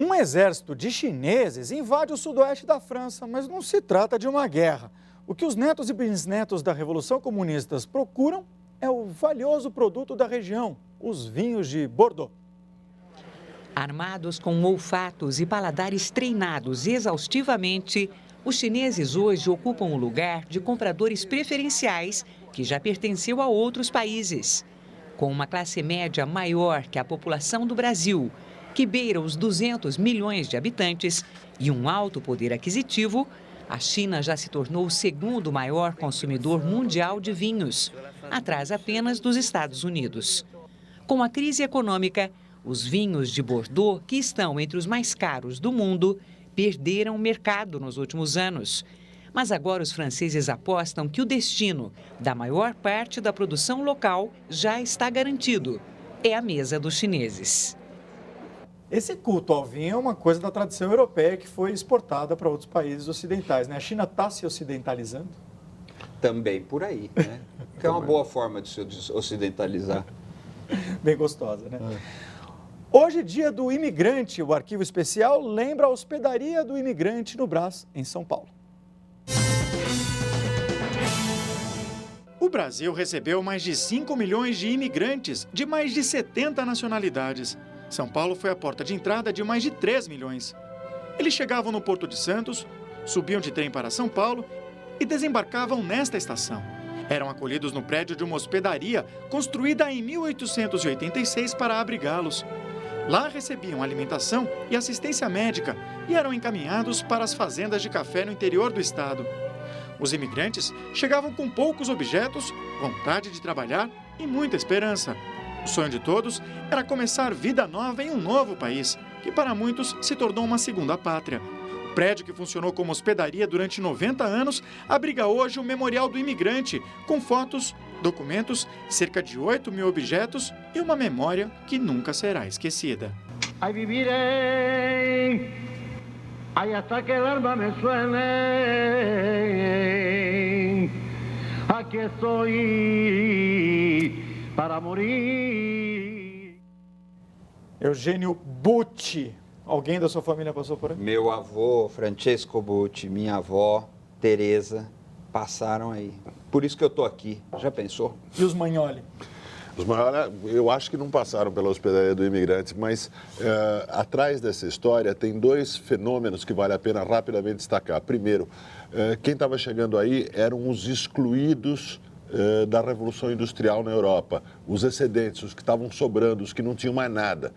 Um exército de chineses invade o sudoeste da França, mas não se trata de uma guerra. O que os netos e bisnetos da Revolução Comunistas procuram é o valioso produto da região, os vinhos de Bordeaux. Armados com olfatos e paladares treinados exaustivamente, os chineses hoje ocupam o lugar de compradores preferenciais que já pertenceu a outros países. Com uma classe média maior que a população do Brasil, que beira os 200 milhões de habitantes, e um alto poder aquisitivo, a China já se tornou o segundo maior consumidor mundial de vinhos, atrás apenas dos Estados Unidos. Com a crise econômica, os vinhos de Bordeaux, que estão entre os mais caros do mundo, perderam o mercado nos últimos anos. Mas agora os franceses apostam que o destino da maior parte da produção local já está garantido. É a mesa dos chineses. Esse culto ao vinho é uma coisa da tradição europeia que foi exportada para outros países ocidentais, né? A China está se ocidentalizando? Também por aí, né? Que é uma boa forma de se ocidentalizar. Bem gostosa, né? Hoje, dia do imigrante, o Arquivo Especial lembra a hospedaria do imigrante no Brás, em São Paulo. O Brasil recebeu mais de 5 milhões de imigrantes de mais de 70 nacionalidades. São Paulo foi a porta de entrada de mais de 3 milhões. Eles chegavam no Porto de Santos, subiam de trem para São Paulo e desembarcavam nesta estação. Eram acolhidos no prédio de uma hospedaria construída em 1886 para abrigá-los. Lá recebiam alimentação e assistência médica e eram encaminhados para as fazendas de café no interior do estado. Os imigrantes chegavam com poucos objetos, vontade de trabalhar e muita esperança. O sonho de todos era começar vida nova em um novo país, que para muitos se tornou uma segunda pátria. O prédio, que funcionou como hospedaria durante 90 anos, abriga hoje o Memorial do Imigrante, com fotos, documentos, cerca de 8 mil objetos e uma memória que nunca será esquecida. Aí vivirei, aí até que el alma me suene, aqui estou para morir. Eugênio Butti. Alguém da sua família passou por aí? Meu avô, Francesco Butti, minha avó, Teresa, passaram aí. Por isso que eu estou aqui. Já pensou? E os Magnoli? Os Magnoli, eu acho que não passaram pela hospedaria do imigrante, mas atrás dessa história tem dois fenômenos que vale a pena rapidamente destacar. Primeiro, quem estava chegando aí eram os excluídos da Revolução Industrial na Europa, os excedentes, os que estavam sobrando, os que não tinham mais nada,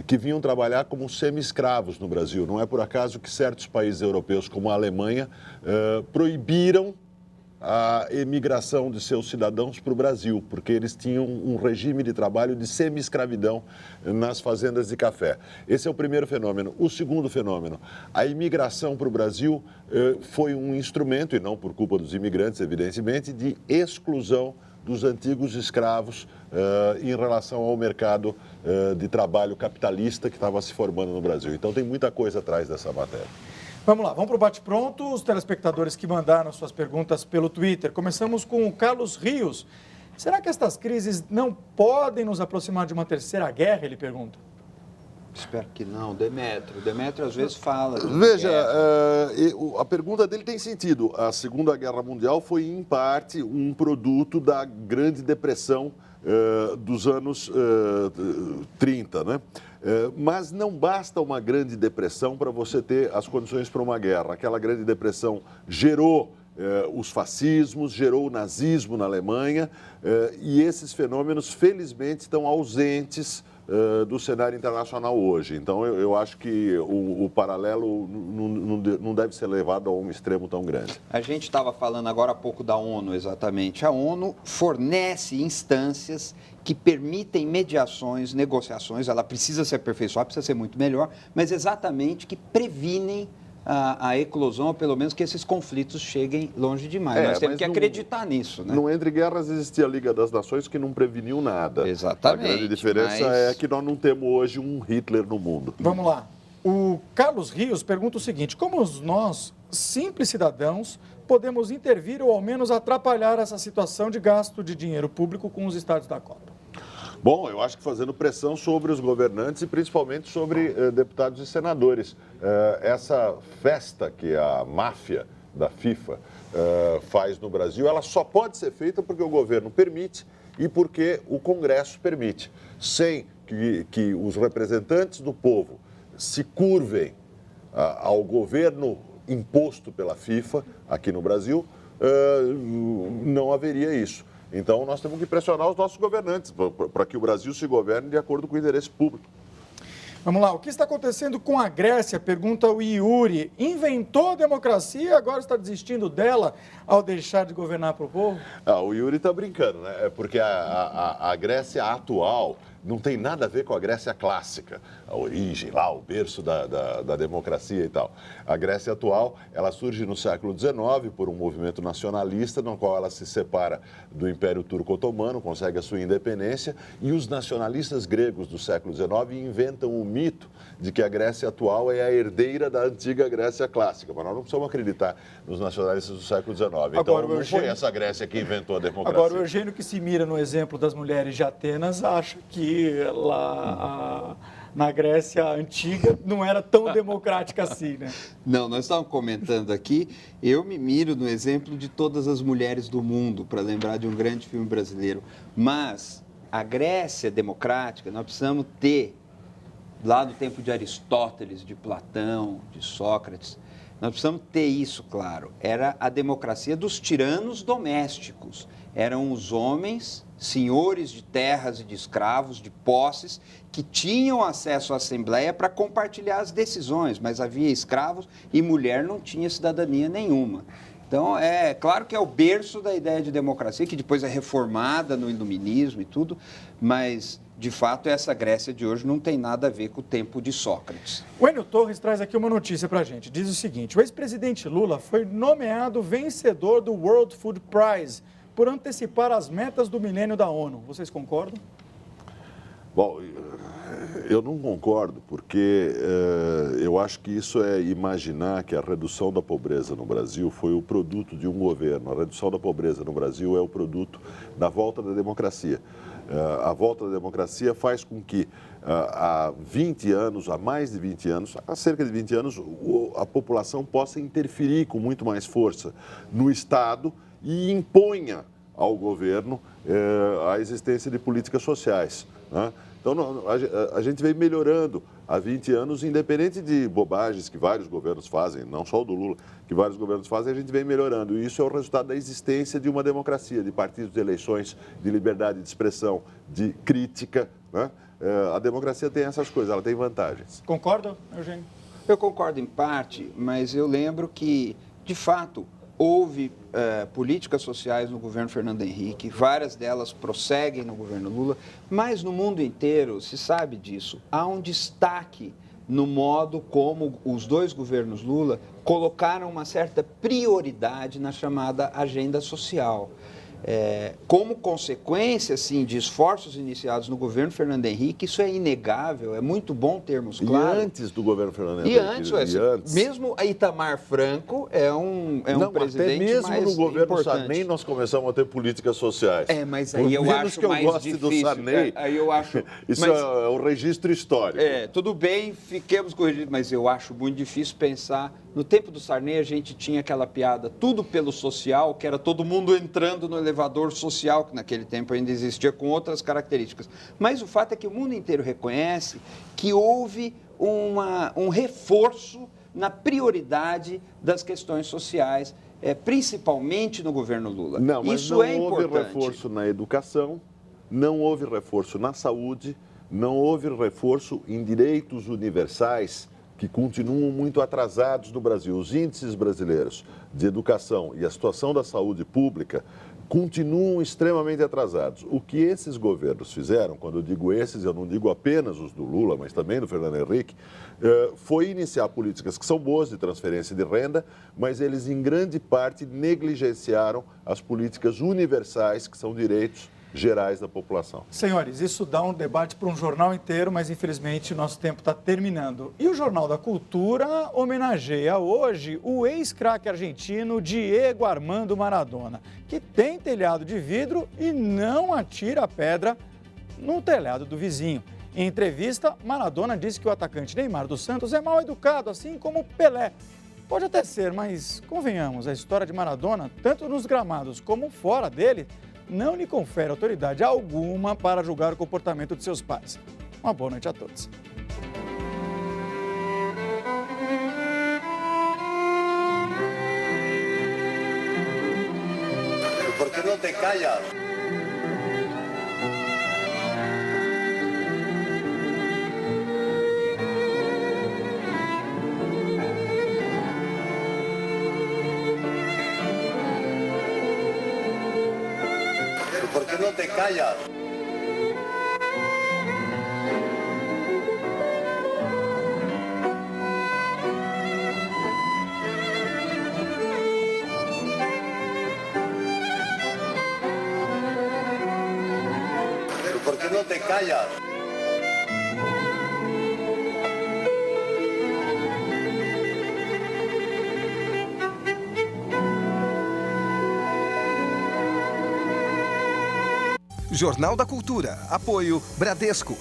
que vinham trabalhar como semi-escravos no Brasil. Não é por acaso que certos países europeus, como a Alemanha, proibiram a emigração de seus cidadãos para o Brasil, porque eles tinham um regime de trabalho de semi-escravidão nas fazendas de café. Esse é o primeiro fenômeno. O segundo fenômeno, a imigração para o Brasil foi um instrumento, e não por culpa dos imigrantes, evidentemente, de exclusão dos antigos escravos em relação ao mercado de trabalho capitalista que estava se formando no Brasil. Então tem muita coisa atrás dessa matéria. Vamos lá, vamos para o bate-pronto. Os telespectadores que mandaram suas perguntas pelo Twitter. Começamos com o Carlos Rios. Será que estas crises não podem nos aproximar de uma terceira guerra? Ele pergunta. Espero que não. Demétrio às vezes fala. Veja, a pergunta dele tem sentido. A Segunda Guerra Mundial foi, em parte, um produto da Grande Depressão dos anos 30, né? Mas não basta uma grande depressão para você ter as condições para uma guerra. Aquela grande depressão gerou os fascismos, gerou o nazismo na Alemanha e esses fenômenos, felizmente, estão ausentes do cenário internacional hoje. Então, eu acho que o paralelo não deve ser levado a um extremo tão grande. A gente estava falando agora há pouco da ONU, exatamente. A ONU fornece instâncias que permitem mediações, negociações, ela precisa se aperfeiçoar, precisa ser muito melhor, mas exatamente que previnem a eclosão, ou pelo menos que esses conflitos cheguem longe demais. Nós temos que acreditar nisso, né? No Entre Guerras existia a Liga das Nações que não preveniu nada. Exatamente. A grande diferença é que nós não temos hoje um Hitler no mundo. Vamos lá. O Carlos Rios pergunta o seguinte: como nós, simples cidadãos, podemos intervir ou ao menos atrapalhar essa situação de gasto de dinheiro público com os estádios da Copa? Bom, eu acho que fazendo pressão sobre os governantes e principalmente sobre deputados e senadores. Essa festa que a máfia da FIFA faz no Brasil, ela só pode ser feita porque o governo permite e porque o Congresso permite. Sem que os representantes do povo se curvem ao governo imposto pela FIFA aqui no Brasil, não haveria isso. Então, nós temos que pressionar os nossos governantes para que o Brasil se governe de acordo com o interesse público. Vamos lá, o que está acontecendo com a Grécia? Pergunta o Yuri. Inventou a democracia e agora está desistindo dela ao deixar de governar para o povo? O Yuri está brincando, né? Porque a Grécia atual não tem nada a ver com a Grécia clássica, a origem lá, o berço da democracia e tal. A Grécia atual, ela surge no século XIX por um movimento nacionalista, no qual ela se separa do Império Turco-Otomano, consegue a sua independência, e os nacionalistas gregos do século XIX inventam o mito de que a Grécia atual é a herdeira da antiga Grécia clássica. Mas nós não precisamos acreditar nos nacionalistas do século XIX. Então, agora, não foi essa Grécia que inventou a democracia. Agora, o Eugênio, que se mira no exemplo das mulheres de Atenas, acha que lá na Grécia antiga não era tão democrática assim, né? Não, nós estávamos comentando aqui, eu me miro no exemplo de todas as mulheres do mundo, para lembrar de um grande filme brasileiro. Mas a Grécia democrática, nós precisamos ter, lá do tempo de Aristóteles, de Platão, de Sócrates, nós precisamos ter isso claro. Era a democracia dos tiranos domésticos. Eram os homens, senhores de terras e de escravos, de posses, que tinham acesso à Assembleia para compartilhar as decisões, mas havia escravos e mulher não tinha cidadania nenhuma. Então, é claro que é o berço da ideia de democracia, que depois é reformada no iluminismo e tudo, mas, de fato, essa Grécia de hoje não tem nada a ver com o tempo de Sócrates. O Enio Torres traz aqui uma notícia para a gente. Diz o seguinte: o ex-presidente Lula foi nomeado vencedor do World Food Prize por antecipar as metas do milênio da ONU. Vocês concordam? Bom, eu não concordo, porque eu acho que isso é imaginar que a redução da pobreza no Brasil foi o produto de um governo. A redução da pobreza no Brasil é o produto da volta da democracia. A volta da democracia faz com que há 20 anos, há mais de 20 anos, há cerca de 20 anos, a população possa interferir com muito mais força no Estado e imponha ao governo a existência de políticas sociais, né? Então, a gente vem melhorando há 20 anos, independente de bobagens que vários governos fazem, não só o do Lula, que vários governos fazem, a gente vem melhorando. E isso é o resultado da existência de uma democracia, de partidos de eleições, de liberdade de expressão, de crítica, né? A democracia tem essas coisas, ela tem vantagens. Concorda, Eugênio? Eu concordo em parte, mas eu lembro que, de fato, houve políticas sociais no governo Fernando Henrique, várias delas prosseguem no governo Lula, mas no mundo inteiro, se sabe disso, há um destaque no modo como os dois governos Lula colocaram uma certa prioridade na chamada agenda social. Como consequência, assim, de esforços iniciados no governo Fernando Henrique, isso é inegável, é muito bom termos claros. E antes do governo Fernando Henrique? E antes. Mesmo Itamar Franco é um presidente até mesmo mais no governo importante. Sarney nós começamos a ter políticas sociais. Mas aí eu acho que eu mais goste difícil. do Sarney, aí eu acho, isso é o registro histórico. Tudo bem, fiquemos corrigidos, mas eu acho muito difícil pensar. No tempo do Sarney, a gente tinha aquela piada, tudo pelo social, que era todo mundo entrando no elevador social, que naquele tempo ainda existia, com outras características. Mas o fato é que o mundo inteiro reconhece que houve um reforço na prioridade das questões sociais, principalmente no governo Lula. Não, mas isso não é houve importante. Reforço na educação, não houve reforço na saúde, não houve reforço em direitos universais, que continuam muito atrasados no Brasil. Os índices brasileiros de educação e a situação da saúde pública continuam extremamente atrasados. O que esses governos fizeram, quando eu digo esses, eu não digo apenas os do Lula, mas também do Fernando Henrique, foi iniciar políticas que são boas de transferência de renda, mas eles em grande parte negligenciaram as políticas universais, que são direitos gerais da população. Senhores, isso dá um debate para um jornal inteiro, mas infelizmente o nosso tempo está terminando. E o Jornal da Cultura homenageia hoje o ex-craque argentino Diego Armando Maradona, que tem telhado de vidro e não atira a pedra no telhado do vizinho. Em entrevista, Maradona disse que o atacante Neymar dos Santos é mal educado, assim como Pelé. Pode até ser, mas convenhamos, a história de Maradona, tanto nos gramados como fora dele, não lhe confere autoridade alguma para julgar o comportamento de seus pais. Uma boa noite a todos. ¿Por qué no te callas? ¿Por qué no te callas? ¿Por qué no te callas? Jornal da Cultura. Apoio Bradesco.